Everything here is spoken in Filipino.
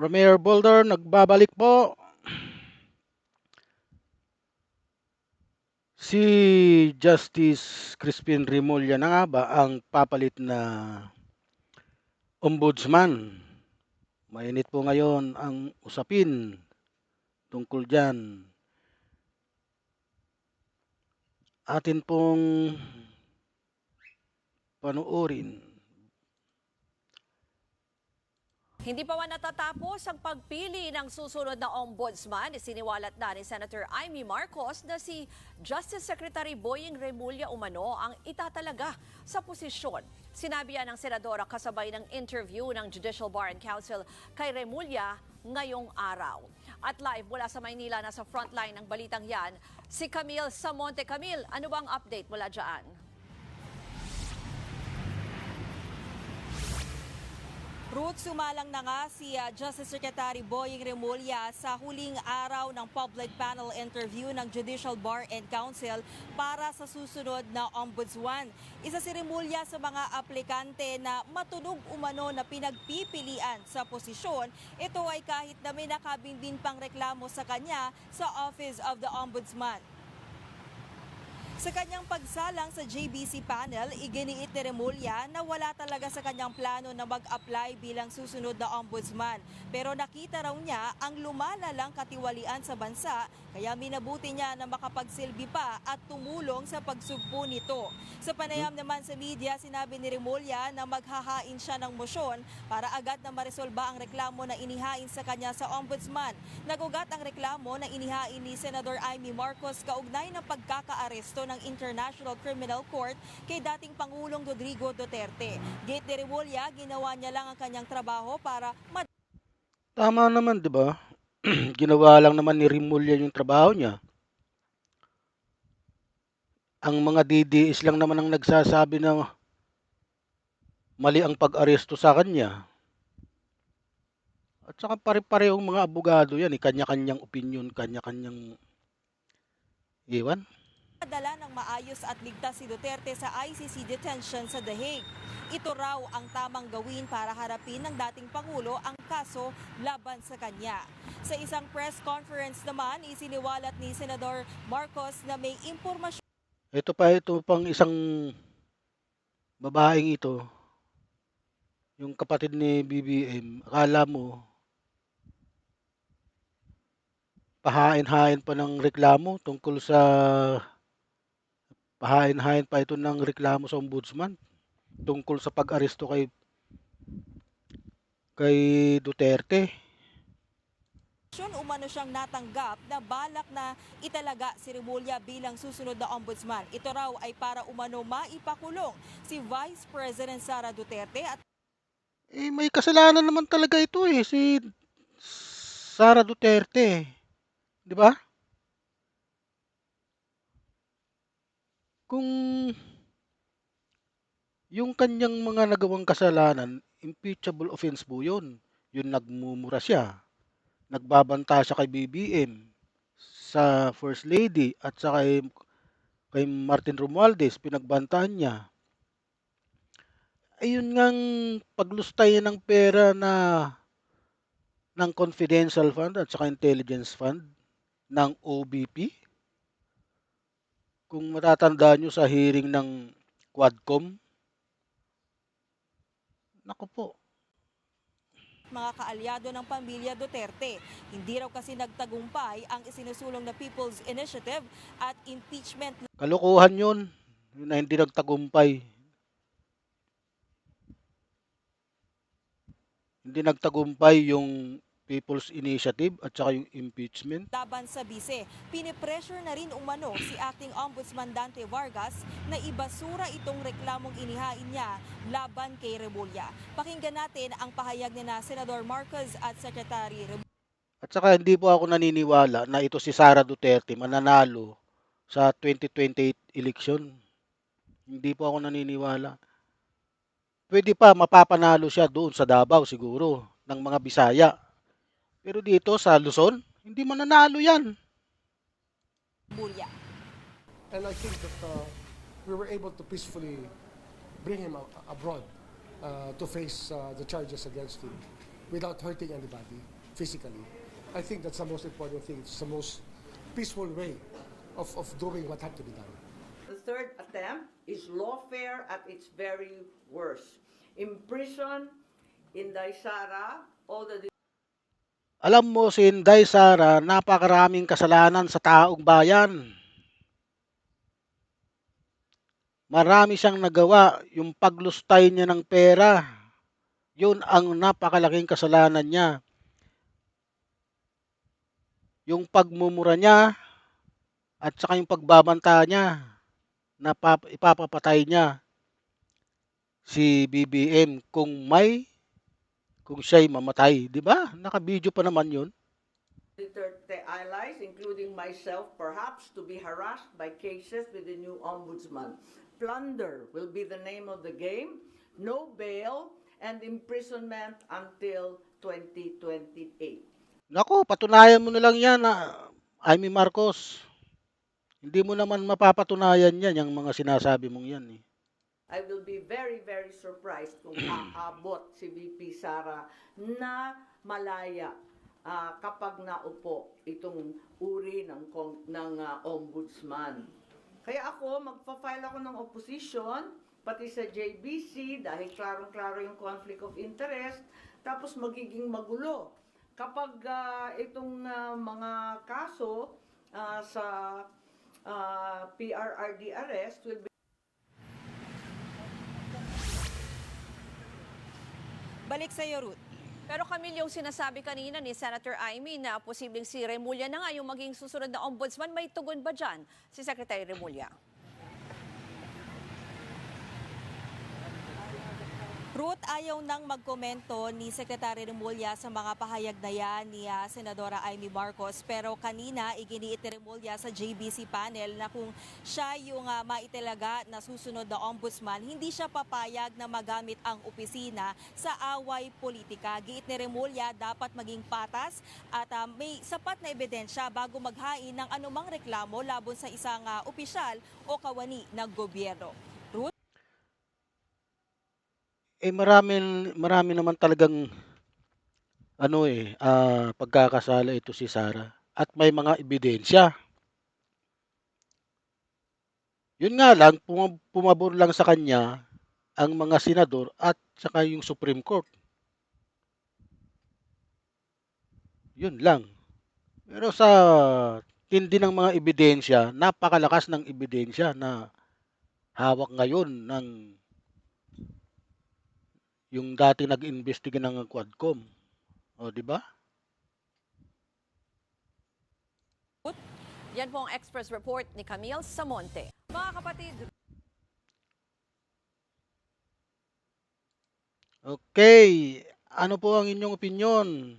Romeo Boulder, nagbabalik po. Si Justice Crispin Remulla na nga ba ang papalit na ombudsman? Mainit po ngayon ang usapin tungkol dyan. Atin pong panuorin. Hindi pa man natatapos ang pagpili ng susunod na ombudsman. Isiniwalat na ni Senator Amy Marcos na si Justice Secretary Boying Remulla umano ang itatalaga sa posisyon. Sinabi yan ng senadora kasabay ng interview ng Judicial Bar and Council kay Remulla ngayong araw. At live mula sa Maynila, nasa frontline ng balitang yan, si Camille Samonte. Camille, ano bang update mula dyan? Ruth, sumalang na nga si Justice Secretary Boying Remulla sa huling araw ng public panel interview ng Judicial Bar and Council para sa susunod na ombudsman. Isa si Remulla sa mga aplikante na matunog umano na pinagpipilian sa posisyon. Ito ay kahit na may nakabinbin pang reklamo sa kanya sa Office of the Ombudsman. Sa kanyang pagsalang sa JBC panel, iginiit ni Remulla na wala talaga sa kanyang plano na mag-apply bilang susunod na ombudsman. Pero nakita raw niya ang lumalalang katiwalian sa bansa, kaya minabuti niya na makapagsilbi pa at tumulong sa pagsugpo nito. Sa panayam naman sa media, sinabi ni Remulla na maghahain siya ng mosyon para agad na maresolba ang reklamo na inihain sa kanya sa ombudsman. Nagugat ang reklamo na inihain ni Senador Amy Marcos kaugnay ng pagkakaaresto ng International Criminal Court kay dating Pangulong Rodrigo Duterte. Gate ni Remulla, ginawa niya lang ang kanyang trabaho para Tama naman, di ba? Ginawa lang naman ni Remulla yung trabaho niya. Ang mga DDS lang naman ang nagsasabi na mali ang pag-aresto sa kanya. At saka pare-parehong mga abogado yan, kanya-kanyang opinion, kanya-kanyang iwan. Dala ng maayos at ligtas si Duterte sa ICC detention sa The Hague. Ito raw ang tamang gawin para harapin ng dating Pangulo ang kaso laban sa kanya. Sa isang press conference naman, isiniwalat ni Senador Marcos na may impormasyon. Ito pang isang babaeng ito, yung kapatid ni BBM, akala mo, pahain-hain pa ng reklamo tungkol sa pahain-hain pa ito ng reklamo sa ombudsman tungkol sa pag-aresto kay Duterte. Umano siyang natanggap na balak na italaga si Remulla bilang susunod na ombudsman. Ito raw ay para umano maipakulong si Vice President Sara Duterte at May kasalanan naman talaga ito si Sara Duterte. Di ba? Kung yung kanyang mga nagawang kasalanan, impeachable offense po yun. Yung nagmumura siya, nagbabanta siya kay BBM, sa First Lady at saka kay Martin Romualdez, pinagbantaan niya. Ayun ngang paglustay ng pera ng confidential fund at saka intelligence fund ng OBP. Kung matatandaan nyo sa hearing ng Quadcom, naku po, mga kaalyado ng pamilya Duterte. Hindi raw kasi nagtagumpay ang isinusulong na People's Initiative at impeachment. kalokohan yun, yun na hindi nagtagumpay. Hindi nagtagumpay yung People's Initiative at saka yung impeachment. Laban sa bise, pinipressure na rin umano si Acting Ombudsman Dante Vargas na ibasura itong reklamong inihain niya laban kay Remulla. Pakinggan natin ang pahayag ni na Senador Marcos at Secretary Remulla. At saka hindi po ako naniniwala na ito si Sara Duterte mananalo sa 2028 election. Hindi po ako naniniwala. Pwede pa mapapanalo siya doon sa Davao siguro ng mga Bisaya. Pero dito sa Luzon, hindi mananalo yan. And I think that we were able to peacefully bring him abroad to face the charges against him. without hurting anybody physically. I think that's the most important thing. It's the most peaceful way of doing what had to be done. The third attempt is lawfare at its very worst. Imprison Inday Sara, all the Alam mo si Inday Sara, napakaraming kasalanan sa taong bayan. Marami siyang nagawa, yung paglustay niya ng pera. Yun ang napakalaking kasalanan niya. Yung pagmumura niya at saka yung pagbabanta niya na ipapapatay niya si BBM kung siya'y mamatay, 'di ba? Naka-video pa naman 'yun. Duterte allies, including myself, perhaps to be harassed by cases with the new ombudsman. Plunder will be the name of the game. No bail and imprisonment until 2028. Nako, patunayan mo na lang 'yan na Amy Marcos. Hindi mo naman mapapatunayan 'yan, yung mga sinasabi mong 'yan eh. I will be very, very surprised kung aabot si VP Sara na malaya kapag naupo itong uri ng ombudsman. Kaya ako, magpa-file ako ng opposition, pati sa JBC, dahil klarong-klaro yung conflict of interest, tapos magiging magulo. Kapag itong mga kaso sa PRRD arrest will be Balik sa iyo, Ruth. Pero Camille, yung sinasabi kanina ni Senator Amy na posibleng si Remulla na nga yung maging susunod na ombudsman, may tugon ba dyan si Secretary Remulla? Ruth, ayaw nang magkomento ni Secretary Remulla sa mga pahayag na yan ni Senadora Amy Marcos. Pero kanina, iginiit ni Remulla sa JBC panel na kung siya yung maitalaga na susunod na ombudsman, hindi siya papayag na magamit ang opisina sa away politika. Giit ni Remulla, dapat maging patas at may sapat na ebidensya bago maghain ng anumang reklamo laban sa isang opisyal o kawani ng gobyerno. Ruth? Marami naman talagang pagkakasala ito si Sara at may mga ebidensya. Yun nga lang, pumabor lang sa kanya ang mga senador at saka yung Supreme Court. Yun lang. Pero sa tindi ng mga ebidensya, napakalakas ng ebidensya na hawak ngayon ng yung dati nag-imbestiga ng Quadcom. O, di ba? Yan po ang Express Report ni Camille Samonte. Mga kapatid, Okay. Ano po ang inyong opinion?